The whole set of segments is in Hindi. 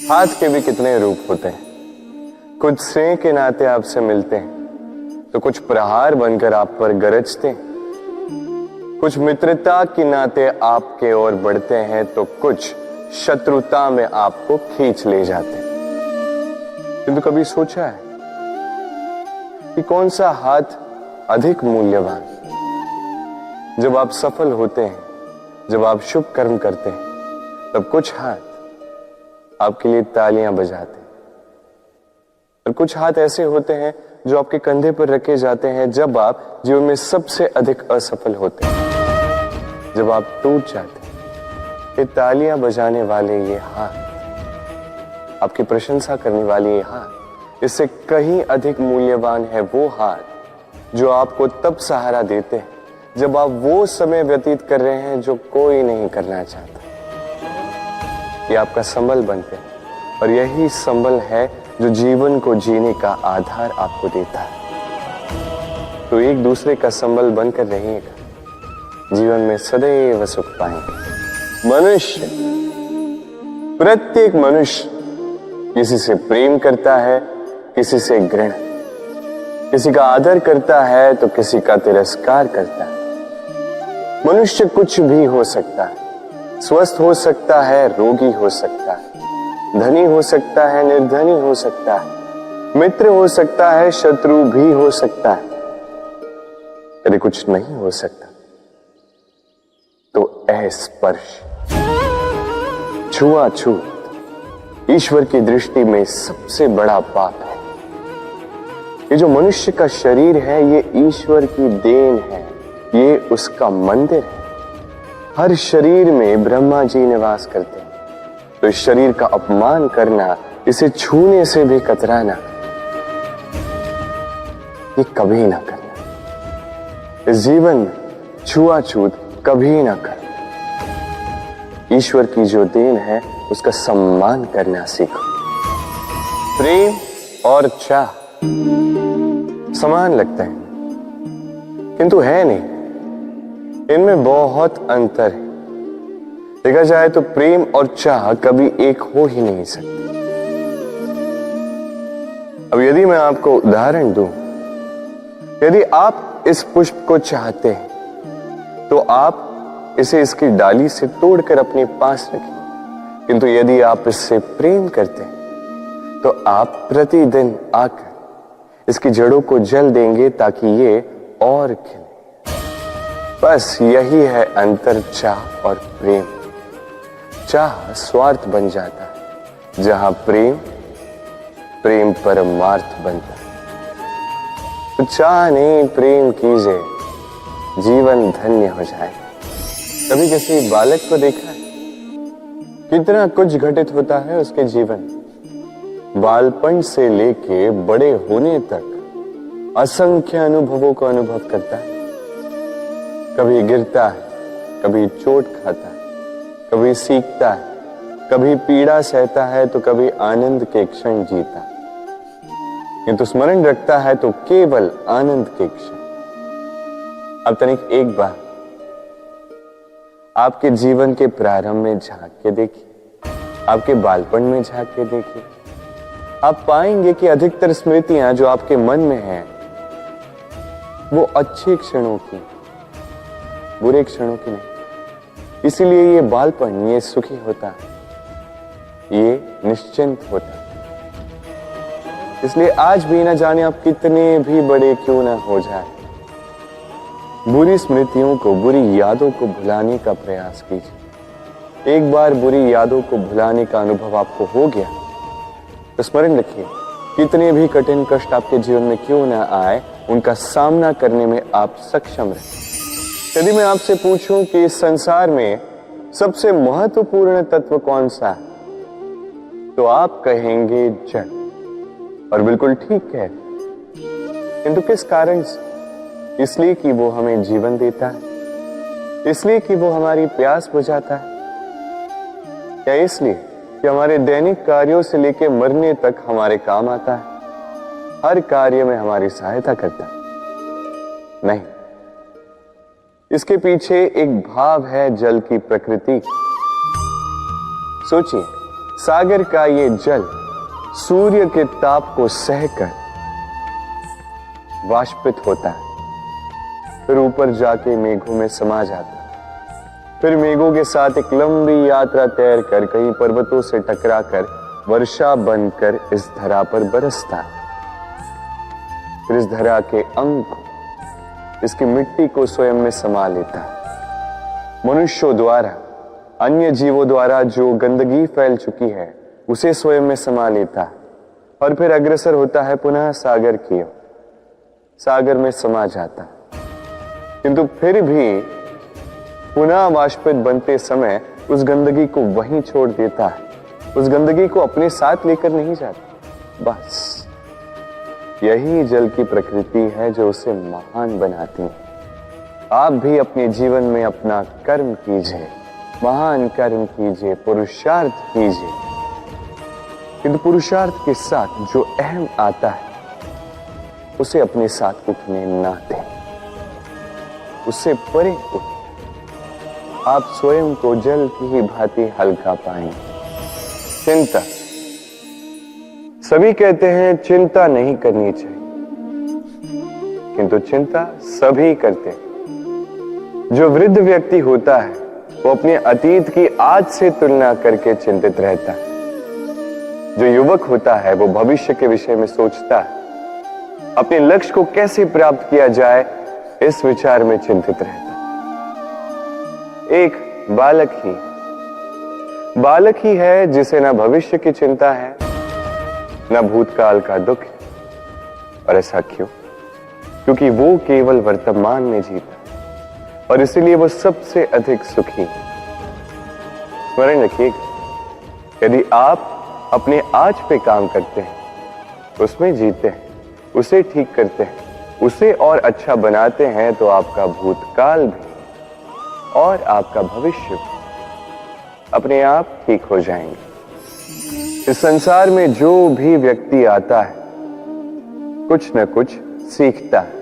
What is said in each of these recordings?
हाथ के भी कितने रूप होते हैं। कुछ स्नेह के नाते आपसे मिलते हैं तो कुछ प्रहार बनकर आप पर गरजते हैं, कुछ मित्रता के नाते आपके ओर बढ़ते हैं तो कुछ शत्रुता में आपको खींच ले जाते हैं। किंतु कभी सोचा है कि कौन सा हाथ अधिक मूल्यवान? जब आप सफल होते हैं, जब आप शुभ कर्म करते हैं, तब कुछ हाथ आपके लिए तालियां बजाते हैं और कुछ हाथ ऐसे होते हैं जो आपके कंधे पर रखे जाते हैं जब आप जीवन में सबसे अधिक असफल होते हैं, जब आप टूट जाते हैं। ये तालियां बजाने वाले ये हाथ, आपकी प्रशंसा करने वाले ये हाथ, इससे कहीं अधिक मूल्यवान है वो हाथ जो आपको तब सहारा देते हैं जब आप वो समय व्यतीत कर रहे हैं जो कोई नहीं करना चाहता। ये आपका संबल बनते हैं और यही संबल है जो जीवन को जीने का आधार आपको देता है। तो एक दूसरे का संबल बनकर रहिएगा, जीवन में सदैव सुख पाएंगे। मनुष्य, प्रत्येक मनुष्य किसी से प्रेम करता है, किसी से घृणा, किसी का आदर करता है तो किसी का तिरस्कार करता है। मनुष्य कुछ भी हो सकता है, स्वस्थ हो सकता है, रोगी हो सकता है, धनी हो सकता है, निर्धनी हो सकता है, मित्र हो सकता है, शत्रु भी हो सकता है। यदि कुछ नहीं हो सकता तो अस्पर्श, छुआछूत ईश्वर की दृष्टि में सबसे बड़ा पाप है। ये जो मनुष्य का शरीर है ये ईश्वर की देन है, ये उसका मंदिर है। हर शरीर में ब्रह्मा जी निवास करते हैं, तो इस शरीर का अपमान करना, इसे छूने से भी कतराना, ये कभी ना करना। इस जीवन में छुआछूत कभी ना करना। ईश्वर की जो देन है उसका सम्मान करना सीखो। प्रेम और चाह समान लगते हैं किंतु है नहीं, इनमें बहुत अंतर है। देखा जाए तो प्रेम और चाह कभी एक हो ही नहीं सकते। अब यदि मैं आपको उदाहरण दूं, यदि आप इस पुष्प को चाहते हैं तो आप इसे इसकी डाली से तोड़कर अपने पास रखें, किंतु यदि आप इससे प्रेम करते हैं तो आप प्रतिदिन आकर इसकी जड़ों को जल देंगे ताकि ये और खिले। बस यही है अंतर चाह और प्रेम। चाह स्वार्थ बन जाता है, जहां प्रेम प्रेम परमार्थ बनता है। तो चाह नहीं, प्रेम कीजिए, जीवन धन्य हो जाए। कभी किसी बालक को देखा है? कितना कुछ घटित होता है उसके जीवन, बालपन से लेके बड़े होने तक असंख्य अनुभवों को अनुभव करता है। कभी गिरता है, कभी चोट खाता है, कभी सीखता है, कभी पीड़ा सहता है तो कभी आनंद के क्षण जीता है। किंतु स्मरण रखता है तो केवल आनंद के क्षण। अब तनिक एक बार आपके जीवन के प्रारंभ में झांक के देखिए, आपके बालपन में झांक के देखिए, आप पाएंगे कि अधिकतर स्मृतियां जो आपके मन में हैं वो अच्छे क्षणों की, बुरे क्षणों की नहीं। इसीलिए ये बालपन, ये सुखी होता है, ये निश्चिंत होता है। इसलिए आज भी ना जाने आप कितने भी बड़े क्यों ना हो जाए, बुरी स्मृतियों को, बुरी यादों को भुलाने का प्रयास कीजिए। एक बार बुरी यादों को भुलाने का अनुभव आपको हो गया तो स्मरण रखिए, कितने भी कठिन कष्ट आपके जीवन में क्यों ना आए, उनका सामना करने में आप सक्षम रहे। यदि मैं आपसे पूछूं कि इस संसार में सबसे महत्वपूर्ण तत्व कौन सा है, तो आप कहेंगे जल। और बिल्कुल ठीक है, किंतु किस कारण से? इसलिए कि वो हमें जीवन देता है, इसलिए कि वो हमारी प्यास बुझाता है, या इसलिए कि हमारे दैनिक कार्यों से लेकर मरने तक हमारे काम आता है, हर कार्य में हमारी सहायता करता है? नहीं, इसके पीछे एक भाव है जल की प्रकृति। सोचिए, सागर का ये जल सूर्य के ताप को सहकर वाष्पित होता है, फिर ऊपर जाके मेघों में समा जाता है, फिर मेघों के साथ एक लंबी यात्रा तैर कर कहीं पर्वतों से टकराकर वर्षा बनकर इस धरा पर बरसता है। फिर इस धरा के अंग को, इसकी मिट्टी को स्वयं में समा लेता है। मनुष्यों द्वारा, अन्य जीवों द्वारा जो गंदगी फैल चुकी है उसे स्वयं में समा लेता है और फिर अग्रसर होता है पुनः सागर की ओर, सागर में समा जाता है। किंतु फिर भी पुनः वाष्पित बनते समय उस गंदगी को वहीं छोड़ देता है, उस गंदगी को अपने साथ लेकर नहीं जाता। बस यही जल की प्रकृति है जो उसे महान बनाती है। आप भी अपने जीवन में अपना कर्म कीजिए, महान कर्म कीजिए, पुरुषार्थ कीजिए, किंतु पुरुषार्थ के साथ जो अहम आता है उसे अपने साथ उठने ना दें, उससे परे उठें। आप स्वयं को जल की ही भांति हल्का पाएंगे। चिंता, सभी कहते हैं चिंता नहीं करनी चाहिए, किंतु चिंता सभी करते हैं। जो वृद्ध व्यक्ति होता है वो अपने अतीत की आज से तुलना करके चिंतित रहता है। जो युवक होता है वो भविष्य के विषय में सोचता है, अपने लक्ष्य को कैसे प्राप्त किया जाए इस विचार में चिंतित रहता है। एक बालक ही है जिसे ना भविष्य की चिंता है न भूतकाल का दुख है। और ऐसा क्यों? क्योंकि वो केवल वर्तमान में जीता और इसीलिए वो सबसे अधिक सुखी है। स्मरण रखिएगा, यदि आप अपने आज पे काम करते हैं, उसमें जीते हैं, उसे ठीक करते हैं, उसे और अच्छा बनाते हैं, तो आपका भूतकाल भी और आपका भविष्य भी अपने आप ठीक हो जाएंगे। इस संसार में जो भी व्यक्ति आता है कुछ न कुछ सीखता है।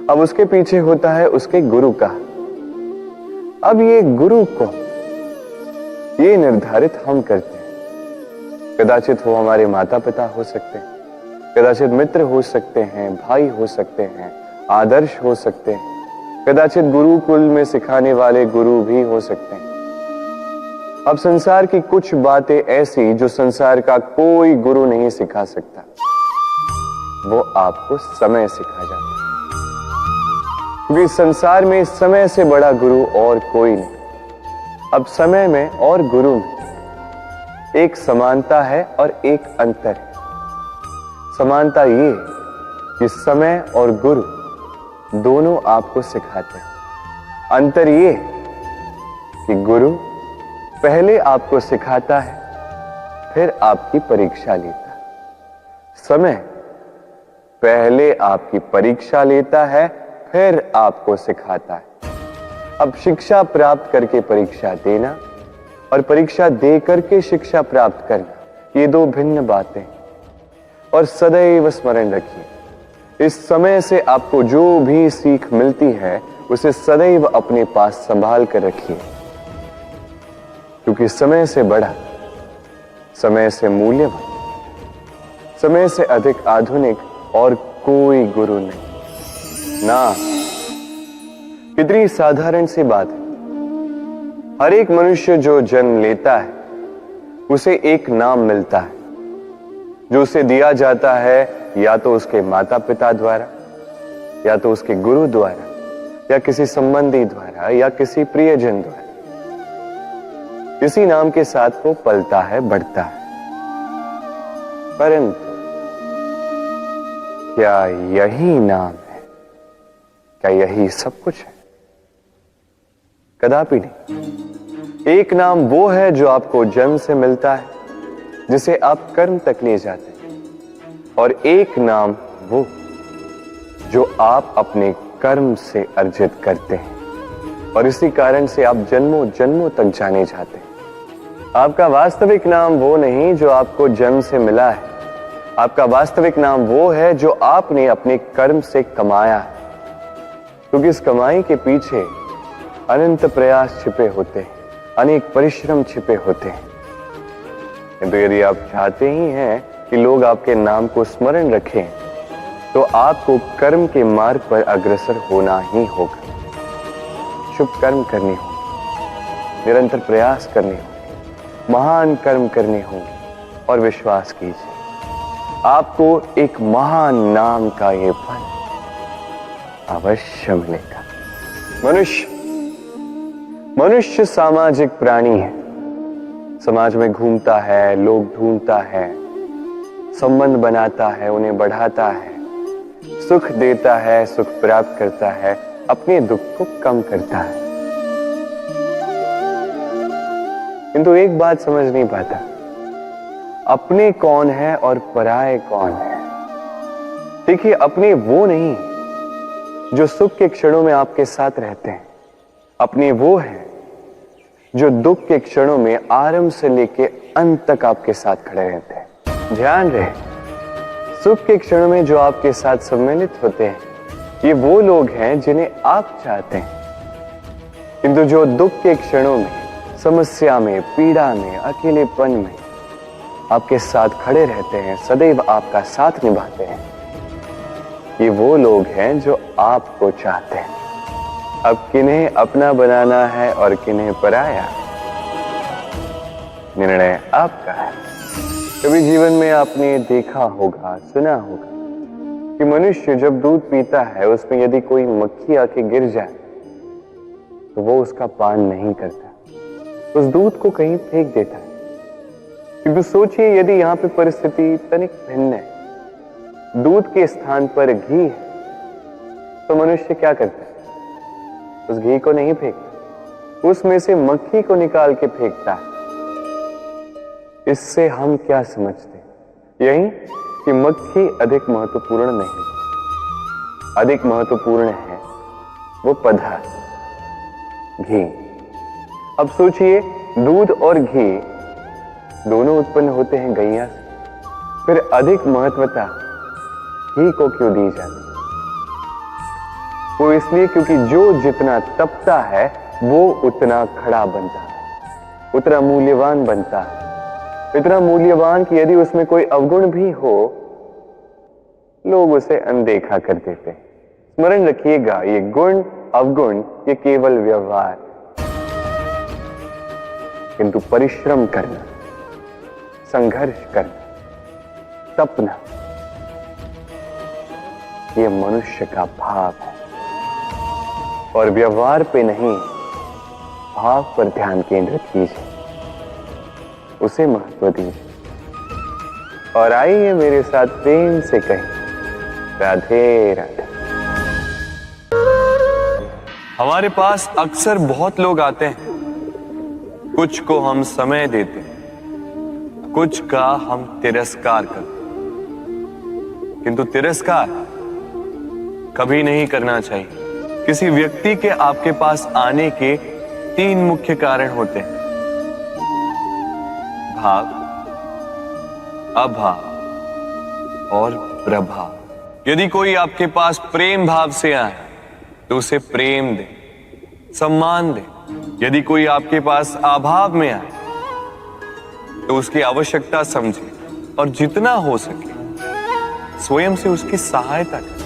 अब उसके पीछे होता है उसके गुरु का। अब ये गुरु को ये निर्धारित हम करते हैं। कदाचित वो हमारे माता पिता हो सकते हैं, कदाचित मित्र हो सकते हैं, भाई हो सकते हैं, आदर्श हो सकते हैं, कदाचित गुरुकुल में सिखाने वाले गुरु भी हो सकते हैं। अब संसार की कुछ बातें ऐसी जो संसार का कोई गुरु नहीं सिखा सकता, वो आपको समय सिखा जाता है। क्योंकि संसार में समय से बड़ा गुरु और कोई नहीं। अब समय में और गुरु में एक समानता है और एक अंतर है। समानता ये कि समय और गुरु दोनों आपको सिखाते हैं। अंतर ये कि गुरु पहले आपको सिखाता है, फिर आपकी परीक्षा लेता है। समय पहले आपकी परीक्षा लेता है, फिर आपको सिखाता है। अब शिक्षा प्राप्त करके परीक्षा देना और परीक्षा दे करके शिक्षा प्राप्त करना, ये दो भिन्न बातें। और सदैव स्मरण रखिए, इस समय से आपको जो भी सीख मिलती है उसे सदैव अपने पास संभाल कर रखिए, क्योंकि समय से बड़ा, समय से मूल्यवान, समय से अधिक आधुनिक और कोई गुरु नहीं। ना, कितनी साधारण सी बात है। हर एक मनुष्य जो जन्म लेता है उसे एक नाम मिलता है, जो उसे दिया जाता है या तो उसके माता पिता द्वारा, या तो उसके गुरु द्वारा, या किसी संबंधी द्वारा, या किसी प्रियजन द्वारा। इसी नाम के साथ वो पलता है, बढ़ता है। परंतु क्या यही नाम है? क्या यही सब कुछ है? कदापि नहीं। एक नाम वो है जो आपको जन्म से मिलता है, जिसे आप कर्म तक ले जाते हैं, और एक नाम वो जो आप अपने कर्म से अर्जित करते हैं, और इसी कारण से आप जन्मों जन्मों तक जाने जाते हैं। आपका वास्तविक नाम वो नहीं जो आपको जन्म से मिला है। आपका वास्तविक नाम वो है जो आपने अपने कर्म से कमाया है, क्योंकि इस कमाई के पीछे अनंत प्रयास छिपे होते हैं, अनेक परिश्रम छिपे होते हैं। किंतु यदि आप चाहते ही हैं कि लोग आपके नाम को स्मरण रखें, तो आपको कर्म के मार्ग पर अग्रसर होना ही होगा। शुभ कर्म करने होंगे, निरंतर प्रयास करने होंगे, महान कर्म करने होंगे, और विश्वास कीजिए आपको एक महान नाम का ये फल अवश्य मिलेगा। मनुष्य सामाजिक प्राणी है, समाज में घूमता है, लोग ढूंढता है, संबंध बनाता है, उन्हें बढ़ाता है, सुख देता है, सुख प्राप्त करता है, अपने दुख को कम करता है। किंतु एक बात समझ नहीं पाता, अपने कौन है और पराये कौन है। देखिए, अपने वो नहीं जो सुख के क्षणों में आपके साथ रहते हैं, अपने वो है जो दुख के क्षणों में आरंभ से लेके अंत तक आपके साथ खड़े रहते हैं। ध्यान रहे, सुख के क्षणों में जो आपके साथ सम्मिलित होते हैं, ये वो लोग हैं जिन्हें आप चाहते हैं, किंतु जो दुख के क्षणों में, समस्या में, पीड़ा में, अकेलेपन में आपके साथ खड़े रहते हैं, सदैव आपका साथ निभाते हैं, ये वो लोग हैं जो आपको चाहते हैं। अब किन्हें अपना बनाना है और किन्हें पराया, निर्णय आपका है। कभी जीवन में आपने देखा होगा, सुना होगा कि मनुष्य जब दूध पीता है, उसमें यदि कोई मक्खी आके गिर जाए तो वो उसका पान नहीं करता, उस दूध को कहीं फेंक देता है। क्योंकि सोचिए, यदि यहां पे परिस्थिति तनिक भिन्न है, दूध के स्थान पर घी है, तो मनुष्य क्या करता है? उस घी को नहीं फेंकता, उसमें से मक्खी को निकाल के फेंकता है। इससे हम क्या समझते? यही कि मक्खी अधिक महत्वपूर्ण नहीं, अधिक महत्वपूर्ण है वो पदार्थ घी। अब सोचिए, दूध और घी दोनों उत्पन्न होते हैं गैया से, फिर अधिक महत्वता घी को क्यों दी जाती? वो इसलिए क्योंकि जो जितना तपता है वो उतना खड़ा बनता है, उतना मूल्यवान बनता है, इतना मूल्यवान कि यदि उसमें कोई अवगुण भी हो, लोग उसे अनदेखा कर देते। स्मरण रखिएगा, ये गुण अवगुण ये केवल व्यवहार, किंतु परिश्रम करना, संघर्ष करना, तपना, ये मनुष्य का भाव है। और व्यवहार पे नहीं, भाव पर ध्यान केंद्रित कीजिए, उसे महत्व दीजिए। और आइए मेरे साथ प्रेम से कहें, राधे राधे। हमारे पास अक्सर बहुत लोग आते हैं, कुछ को हम समय देते हैं, कुछ का हम तिरस्कार करते हैं। किंतु तिरस्कार कभी नहीं करना चाहिए। किसी व्यक्ति के आपके पास आने के 3 मुख्य कारण होते हैं: भाव, अभाव और प्रभाव। यदि कोई आपके पास प्रेम भाव से आए तो उसे प्रेम दे, सम्मान दे। यदि कोई आपके पास अभाव में आए तो उसकी आवश्यकता समझे और जितना हो सके स्वयं से उसकी सहायता करें।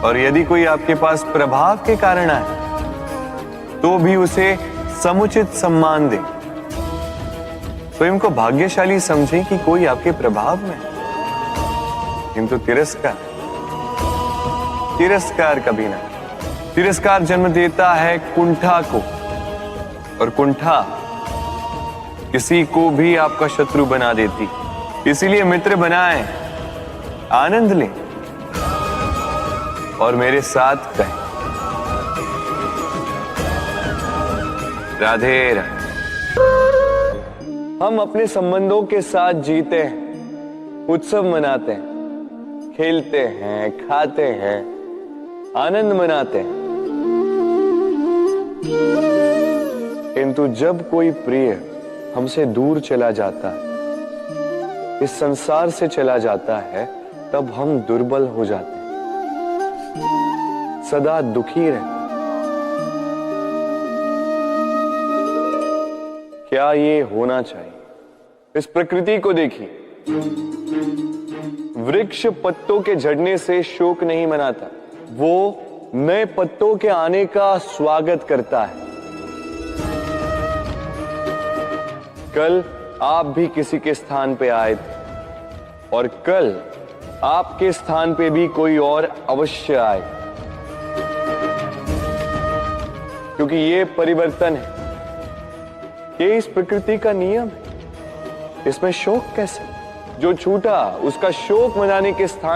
और यदि कोई आपके पास प्रभाव के कारण आए तो भी उसे समुचित सम्मान दे। स्वयं को भाग्यशाली समझे कि कोई आपके प्रभाव में है। किंतु तिरस्कार कभी ना। तिरस्कार जन्म देता है कुंठा को, और कुंठा किसी को भी आपका शत्रु बना देती। इसीलिए मित्र बनाएं, आनंद लें और मेरे साथ कहें, राधे राधे। हम अपने संबंधों के साथ जीते हैं, उत्सव मनाते हैं, खेलते हैं, खाते हैं, आनंद मनाते हैं। किंतु जब कोई प्रिय हमसे दूर चला जाता है, इस संसार से चला जाता है, तब हम दुर्बल हो जाते हैं, सदा दुखी रहते। क्या ये होना चाहिए? इस प्रकृति को देखिए, वृक्ष पत्तों के झड़ने से शोक नहीं मनाता, वो नए पत्तों के आने का स्वागत करता है। कल आप भी किसी के स्थान पे आए थे और कल आपके स्थान पे भी कोई और अवश्य आए, क्योंकि ये परिवर्तन है, ये इस प्रकृति का नियम है। इसमें शोक कैसे? जो छूटा उसका शोक मनाने के स्थान